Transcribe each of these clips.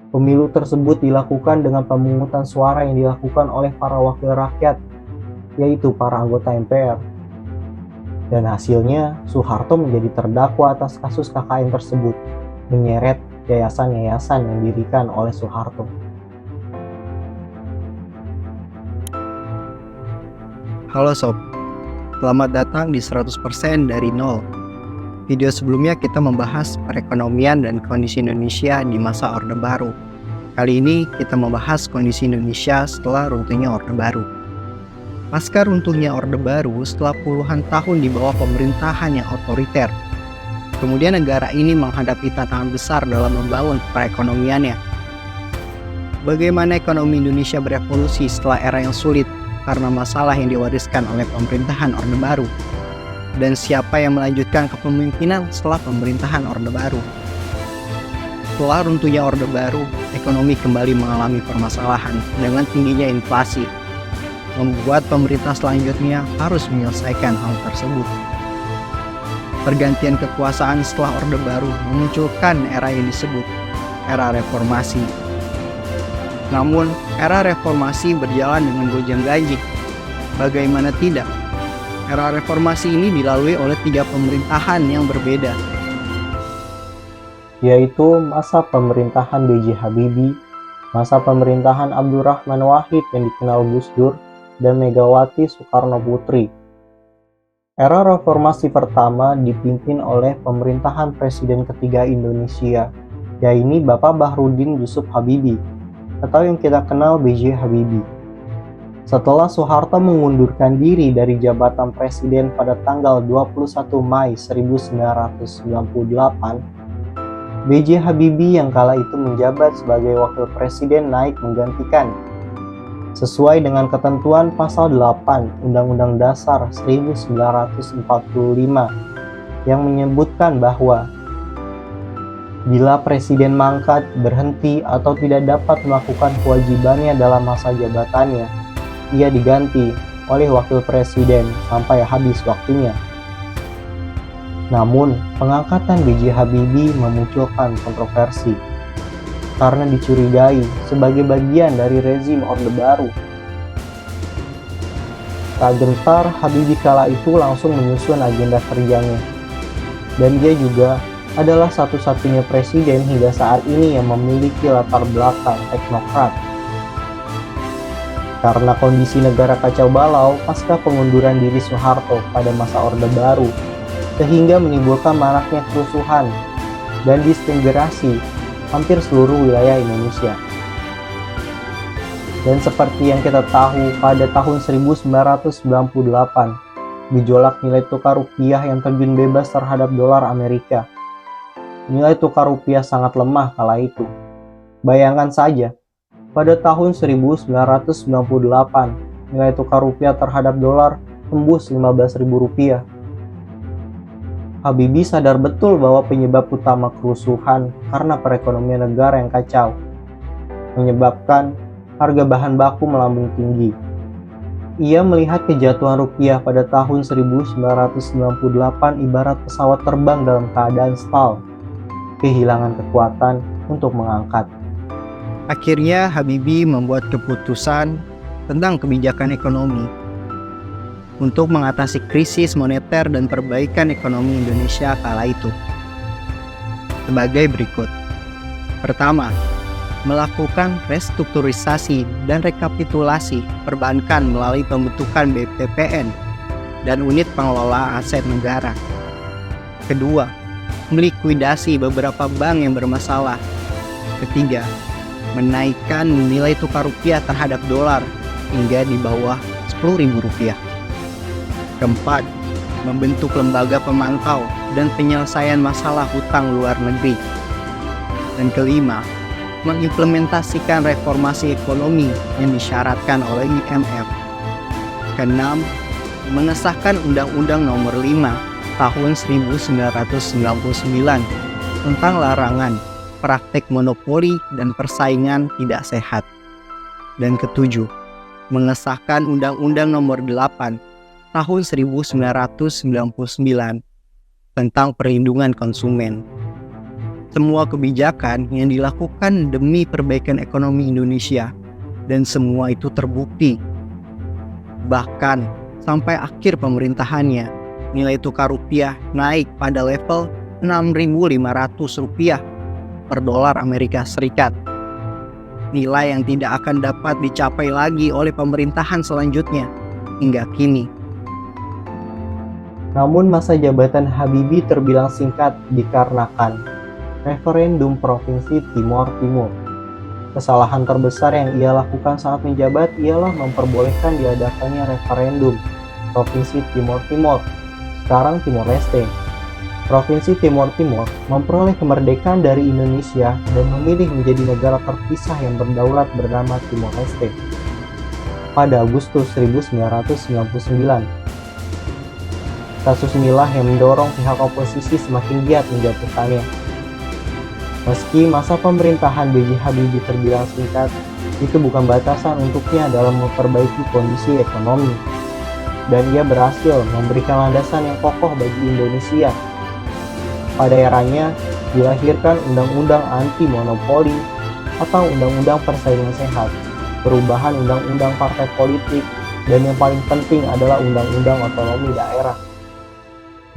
Pemilu tersebut dilakukan dengan pemungutan suara yang dilakukan oleh para wakil rakyat, yaitu para anggota MPR. Dan hasilnya, Soeharto menjadi terdakwa atas kasus KKN tersebut, menyeret yayasan-yayasan yang didirikan oleh Soeharto. Halo Sob, selamat datang di 100% dari nol. Video sebelumnya kita membahas perekonomian dan kondisi Indonesia di masa Orde Baru. Kali ini kita membahas kondisi Indonesia setelah runtuhnya Orde Baru. Pasca runtuhnya Orde Baru setelah puluhan tahun di bawah pemerintahan yang otoriter, kemudian negara ini menghadapi tantangan besar dalam membangun perekonomiannya. Bagaimana ekonomi Indonesia berevolusi setelah era yang sulit karena masalah yang diwariskan oleh pemerintahan Orde Baru, dan siapa yang melanjutkan kepemimpinan setelah pemerintahan Orde Baru. Setelah runtuhnya Orde Baru, ekonomi kembali mengalami permasalahan dengan tingginya inflasi, membuat pemerintah selanjutnya harus menyelesaikan hal tersebut. Pergantian kekuasaan setelah Orde Baru memunculkan era yang disebut era reformasi. Namun, era reformasi berjalan dengan gonjang-ganjing. Bagaimana tidak? Era reformasi ini dilalui oleh 3 pemerintahan yang berbeda, yaitu masa pemerintahan B.J. Habibie, masa pemerintahan Abdurrahman Wahid yang dikenal Gus Dur, dan Megawati Soekarno Putri. Era reformasi pertama dipimpin oleh pemerintahan Presiden ketiga Indonesia, yaitu Bapak Bahrudin Yusuf Habibie, atau yang kita kenal B.J. Habibie. Setelah Soeharto mengundurkan diri dari jabatan presiden pada tanggal 21 Mei 1998, B.J. Habibie yang kala itu menjabat sebagai wakil presiden naik menggantikan. Sesuai dengan ketentuan pasal 8 Undang-Undang Dasar 1945 yang menyebutkan bahwa bila presiden mangkat, berhenti, atau tidak dapat melakukan kewajibannya dalam masa jabatannya, ia diganti oleh wakil presiden sampai habis waktunya. Namun, pengangkatan B.J. Habibie memunculkan kontroversi karena dicurigai sebagai bagian dari rezim Orde Baru. Tak gentar, Habibie kala itu langsung menyusun agenda kerjanya, dan dia juga adalah satu-satunya presiden hingga saat ini yang memiliki latar belakang teknokrat. Karena kondisi negara kacau balau pasca pengunduran diri Soeharto pada masa Orde Baru, sehingga menimbulkan maraknya kerusuhan dan disintegrasi hampir seluruh wilayah Indonesia. Dan seperti yang kita tahu, pada tahun 1998, gejolak nilai tukar rupiah yang terjun bebas terhadap dolar Amerika. Nilai tukar rupiah sangat lemah kala itu. Bayangkan saja, pada tahun 1998, nilai tukar rupiah terhadap dolar tembus Rp15.000. Habibie sadar betul bahwa penyebab utama kerusuhan karena perekonomian negara yang kacau, menyebabkan harga bahan baku melambung tinggi. Ia melihat kejatuhan rupiah pada tahun 1998 ibarat pesawat terbang dalam keadaan stall, kehilangan kekuatan untuk mengangkat. Akhirnya Habibie membuat keputusan tentang kebijakan ekonomi untuk mengatasi krisis moneter dan perbaikan ekonomi Indonesia kala itu. Sebagai berikut. Pertama, melakukan restrukturisasi dan rekapitulasi perbankan melalui pembentukan BPPN dan unit pengelola aset negara. Kedua, melikuidasi beberapa bank yang bermasalah. Ketiga, menaikkan nilai tukar rupiah terhadap dolar hingga di bawah Rp10.000. Keempat, membentuk lembaga pemantau dan penyelesaian masalah hutang luar negeri. Dan kelima, mengimplementasikan reformasi ekonomi yang disyaratkan oleh IMF. Keenam, mengesahkan Undang-Undang Nomor 5 Tahun 1999 tentang larangan praktek monopoli dan persaingan tidak sehat. Dan ketujuh, mengesahkan Undang-Undang Nomor 8 Tahun 1999 tentang perlindungan konsumen. Semua kebijakan yang dilakukan demi perbaikan ekonomi Indonesia, dan semua itu terbukti. Bahkan sampai akhir pemerintahannya, nilai tukar rupiah naik pada level Rp6.500 per dolar Amerika Serikat. Nilai yang tidak akan dapat dicapai lagi oleh pemerintahan selanjutnya hingga kini. Namun masa jabatan Habibie terbilang singkat dikarenakan referendum Provinsi Timor Timur. Kesalahan terbesar yang ia lakukan saat menjabat ialah memperbolehkan diadakannya referendum Provinsi Timor Timur, sekarang Timor Leste. Provinsi Timor Timur memperoleh kemerdekaan dari Indonesia dan memilih menjadi negara terpisah yang berdaulat bernama Timor Leste pada Agustus 1999. Kasus inilah yang mendorong pihak oposisi semakin giat menjatuhkannya. Meski masa pemerintahan B.J. Habibie terbilang singkat, itu bukan batasan untuknya dalam memperbaiki kondisi ekonomi. Dan ia berhasil memberikan landasan yang kokoh bagi Indonesia. Pada eranya, dilahirkan Undang-Undang Anti Monopoli atau Undang-Undang Persaingan Sehat, perubahan Undang-Undang Partai Politik, dan yang paling penting adalah Undang-Undang Otonomi Daerah.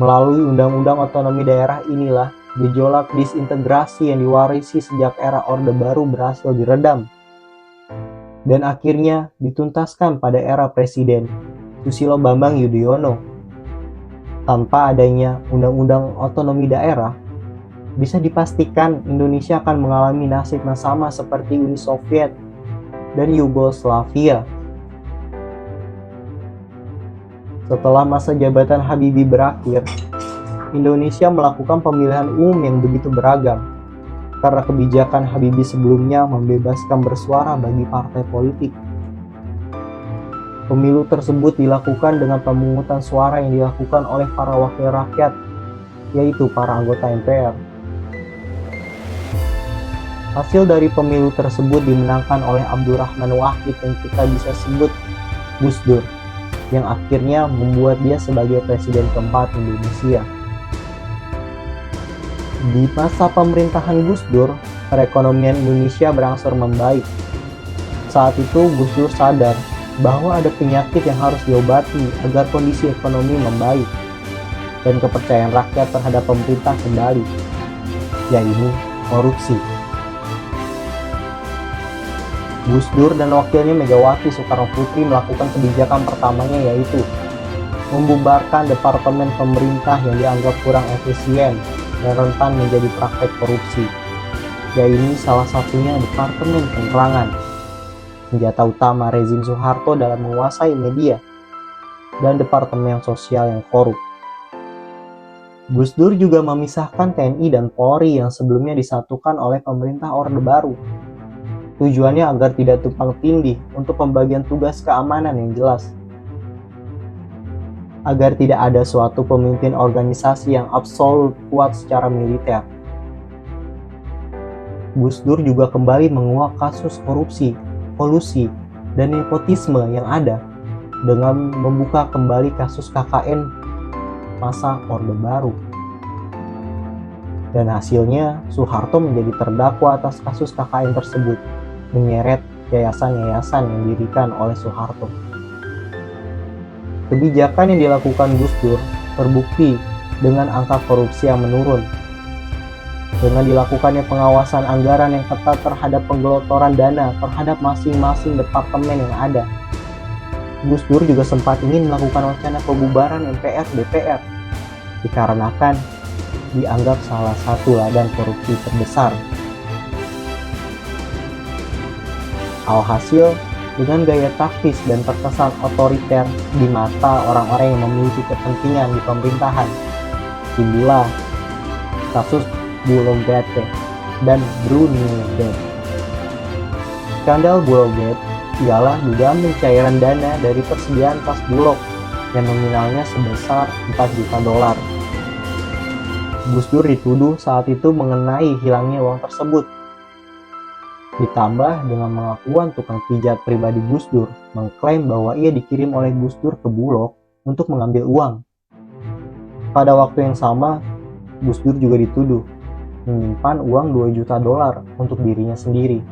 Melalui Undang-Undang Otonomi Daerah inilah, gejolak disintegrasi yang diwarisi sejak era Orde Baru berhasil diredam, dan akhirnya dituntaskan pada era Presiden Susilo Bambang Yudhoyono. Tanpa adanya Undang-Undang Otonomi Daerah, bisa dipastikan Indonesia akan mengalami nasib yang sama seperti Uni Soviet dan Yugoslavia. Setelah masa jabatan Habibie berakhir, Indonesia melakukan pemilihan umum yang begitu beragam, karena kebijakan Habibie sebelumnya membebaskan bersuara bagi partai politik. Pemilu tersebut dilakukan dengan pemungutan suara yang dilakukan oleh para wakil rakyat, yaitu para anggota MPR. Hasil dari pemilu tersebut dimenangkan oleh Abdurrahman Wahid yang kita bisa sebut Gus Dur, yang akhirnya membuat dia sebagai presiden keempat Indonesia. Di masa pemerintahan Gus Dur, perekonomian Indonesia berangsur membaik. Saat itu Gus Dur sadar bahwa ada penyakit yang harus diobati agar kondisi ekonomi membaik dan kepercayaan rakyat terhadap pemerintah kembali, yaitu korupsi. Gus Dur dan wakilnya Megawati Soekarno Putri melakukan kebijakan pertamanya, yaitu membubarkan departemen pemerintah yang dianggap kurang efisien dan rentan menjadi praktek korupsi, yaitu salah satunya Departemen Penerangan, senjata utama rezim Soeharto dalam menguasai media, dan Departemen Sosial yang korup. Gus Dur juga memisahkan TNI dan Polri yang sebelumnya disatukan oleh pemerintah Orde Baru. Tujuannya agar tidak tumpang tindih untuk pembagian tugas keamanan yang jelas. Agar tidak ada suatu pemimpin organisasi yang absolut kuat secara militer. Gus Dur juga kembali menguak kasus korupsi, kolusi, dan nepotisme yang ada dengan membuka kembali kasus KKN masa Orde Baru. Dan hasilnya, Soeharto menjadi terdakwa atas kasus KKN tersebut, menyeret yayasan-yayasan yang didirikan oleh Soeharto. Kebijakan yang dilakukan Gus Dur terbukti dengan angka korupsi yang menurun. Dengan dilakukannya pengawasan anggaran yang ketat terhadap penggelontoran dana terhadap masing-masing departemen yang ada. Gus Dur juga sempat ingin melakukan wacana pembubaran MPR-DPR, dikarenakan dianggap salah satu ladang korupsi terbesar. Alhasil, dengan gaya taktis dan terkesan otoriter di mata orang-orang yang memiliki kepentingan di pemerintahan, timbullah kasus Bulog Gate dan Brunei. Skandal Bulog Gate ialah dugaan pencairan dana dari persediaan kas Bulog yang nominalnya sebesar 4 juta dolar. Gus Dur dituduh saat itu mengenai hilangnya uang tersebut. Ditambah dengan pengakuan tukang pijat pribadi Gus Dur mengklaim bahwa ia dikirim oleh Gus Dur ke Bulog untuk mengambil uang. Pada waktu yang sama, Gus Dur juga dituduh menyimpan uang 2 juta dolar untuk dirinya sendiri.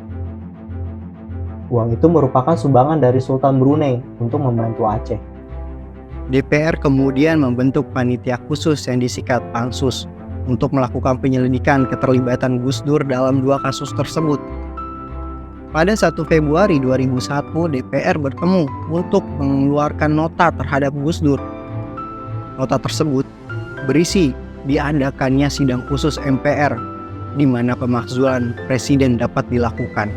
Uang itu merupakan sumbangan dari Sultan Brunei untuk membantu Aceh. DPR kemudian membentuk panitia khusus yang disingkat Pansus untuk melakukan penyelidikan keterlibatan Gus Dur dalam 2 kasus tersebut. Pada 1 Februari 2001, DPR bertemu untuk mengeluarkan nota terhadap Gus Dur. Nota tersebut berisi diadakannya sidang khusus MPR di mana pemakzulan presiden dapat dilakukan.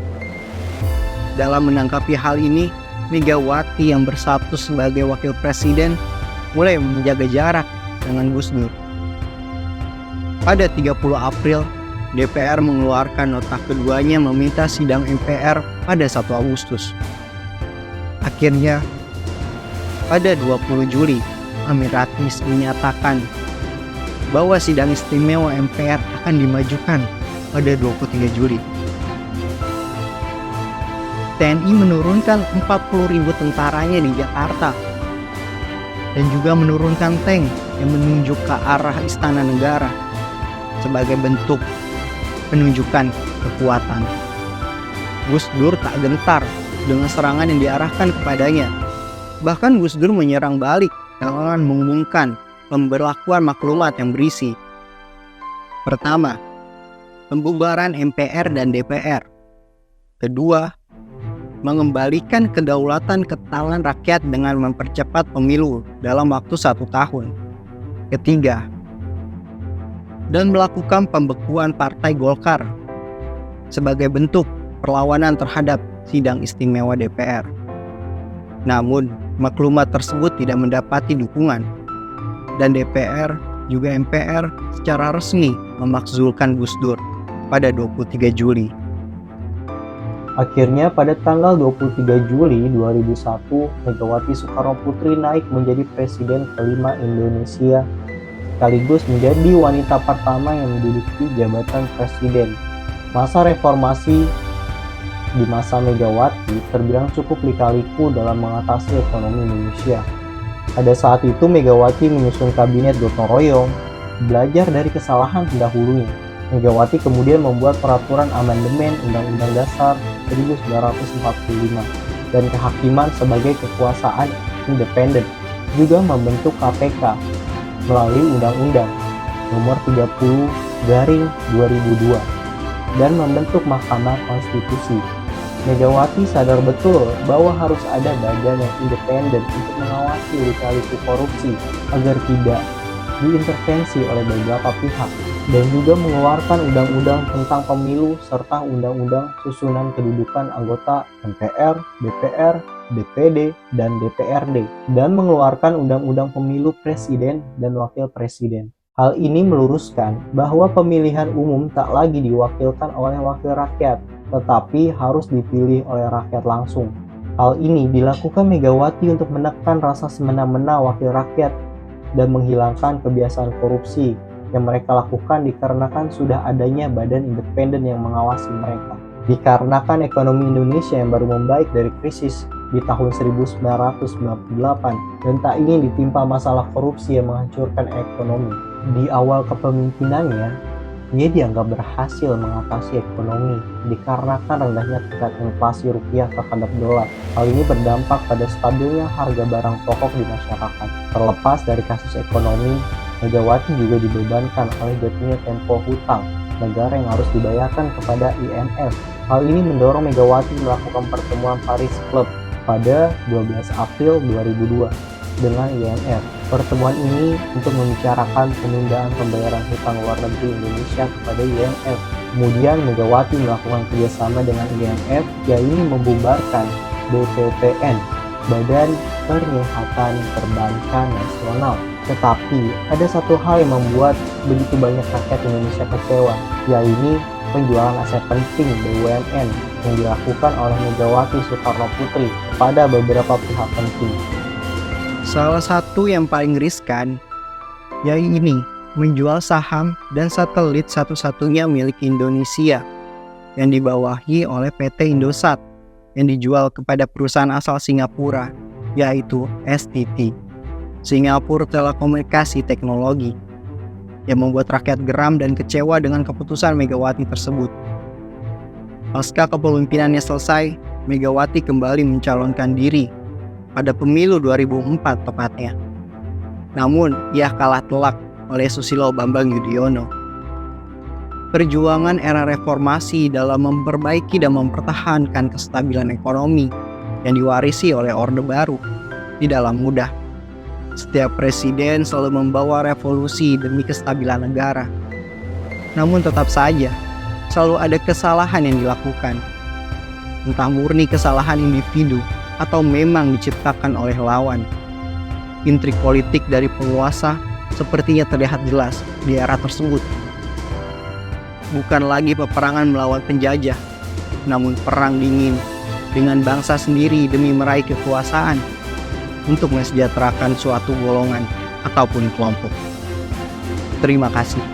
Dalam menanggapi hal ini, Megawati yang berstatus sebagai wakil presiden mulai menjaga jarak dengan Gus Dur. Pada 30 April, DPR mengeluarkan nota keduanya meminta sidang MPR pada 1 Agustus. Akhirnya, pada 20 Juli, Amin Rais menyatakan bahwa sidang istimewa MPR akan dimajukan pada 23 Juli. TNI menurunkan 40.000 tentaranya di Jakarta dan juga menurunkan tank yang menunjuk ke arah Istana Negara sebagai bentuk penunjukan kekuatan. Gus Dur tak gentar dengan serangan yang diarahkan kepadanya. Bahkan Gus Dur menyerang balik dengan mengumumkan pemberlakuan maklumat yang berisi: pertama, pembubaran MPR dan DPR. Kedua, mengembalikan kedaulatan ke tangan rakyat dengan mempercepat pemilu dalam waktu 1 tahun. Ketiga, dan melakukan pembekuan Partai Golkar sebagai bentuk perlawanan terhadap sidang istimewa DPR. Namun, maklumat tersebut tidak mendapati dukungan, dan DPR juga MPR secara resmi memakzulkan Gus Dur pada 23 Juli. Akhirnya pada tanggal 23 Juli 2001, Megawati Soekarno Putri naik menjadi presiden kelima Indonesia, sekaligus menjadi wanita pertama yang menduduki jabatan presiden. Masa reformasi di masa Megawati terbilang cukup lika-liku dalam mengatasi ekonomi Indonesia. Pada saat itu Megawati menyusun kabinet gotong royong, belajar dari kesalahan pendahulunya. Megawati kemudian membuat peraturan amandemen Undang-Undang Dasar 1945 dan kehakiman sebagai kekuasaan independen, juga membentuk KPK melalui Undang-Undang Nomor 30/2002 dan membentuk Mahkamah Konstitusi. Megawati sadar betul bahwa harus ada badan yang independen untuk mengawasi lika-liku korupsi agar tidak diintervensi oleh beberapa pihak, dan juga mengeluarkan undang-undang tentang pemilu serta undang-undang susunan kedudukan anggota MPR, DPR, DPD, dan DPRD, dan mengeluarkan undang-undang pemilu presiden dan wakil presiden. Hal ini meluruskan bahwa pemilihan umum tak lagi diwakilkan oleh wakil rakyat, tetapi harus dipilih oleh rakyat langsung. Hal ini dilakukan Megawati untuk menekan rasa semena-mena wakil rakyat dan menghilangkan kebiasaan korupsi yang mereka lakukan dikarenakan sudah adanya badan independen yang mengawasi mereka. Dikarenakan ekonomi Indonesia yang baru membaik dari krisis di tahun 1998 dan tak ingin ditimpa masalah korupsi yang menghancurkan ekonomi. Di awal kepemimpinannya, dia dianggap berhasil mengatasi ekonomi dikarenakan rendahnya tingkat inflasi rupiah terhadap dolar. Hal ini berdampak pada stabilnya harga barang pokok di masyarakat. Terlepas dari kasus ekonomi, Megawati juga dibebankan oleh jatuhnya tempo hutang negara yang harus dibayarkan kepada IMF. Hal ini mendorong Megawati melakukan pertemuan Paris Club pada 12 April 2002 dengan IMF. Pertemuan ini untuk membicarakan penundaan pembayaran hutang luar negeri Indonesia kepada IMF. Kemudian Megawati melakukan kerjasama dengan IMF, yaitu membubarkan BPPN, Badan Pernyihatan Perbankan Nasional. Tetapi ada satu hal yang membuat begitu banyak rakyat Indonesia kecewa, yaitu penjualan aset penting BUMN yang dilakukan oleh Megawati Soekarno Putri kepada beberapa pihak penting. Salah satu yang paling riskan, yaitu ini menjual saham dan satelit satu-satunya milik Indonesia yang dibawahi oleh PT Indosat yang dijual kepada perusahaan asal Singapura, yaitu STT, Singapore Telekomunikasi Teknologi. yang membuat rakyat geram dan kecewa dengan keputusan Megawati tersebut. Pasca kepemimpinannya selesai, Megawati kembali mencalonkan diri pada pemilu 2004 tepatnya. Namun, ia kalah telak oleh Susilo Bambang Yudhoyono. Perjuangan era reformasi dalam memperbaiki dan mempertahankan kestabilan ekonomi yang diwarisi oleh Orde Baru tidaklah mudah. Setiap presiden selalu membawa revolusi demi kestabilan negara. Namun tetap saja, selalu ada kesalahan yang dilakukan. Entah murni kesalahan individu atau memang diciptakan oleh lawan. Intrik politik dari penguasa sepertinya terlihat jelas di era tersebut. Bukan lagi peperangan melawan penjajah, namun perang dingin dengan bangsa sendiri demi meraih kekuasaan untuk mensejahterakan suatu golongan ataupun kelompok. Terima kasih.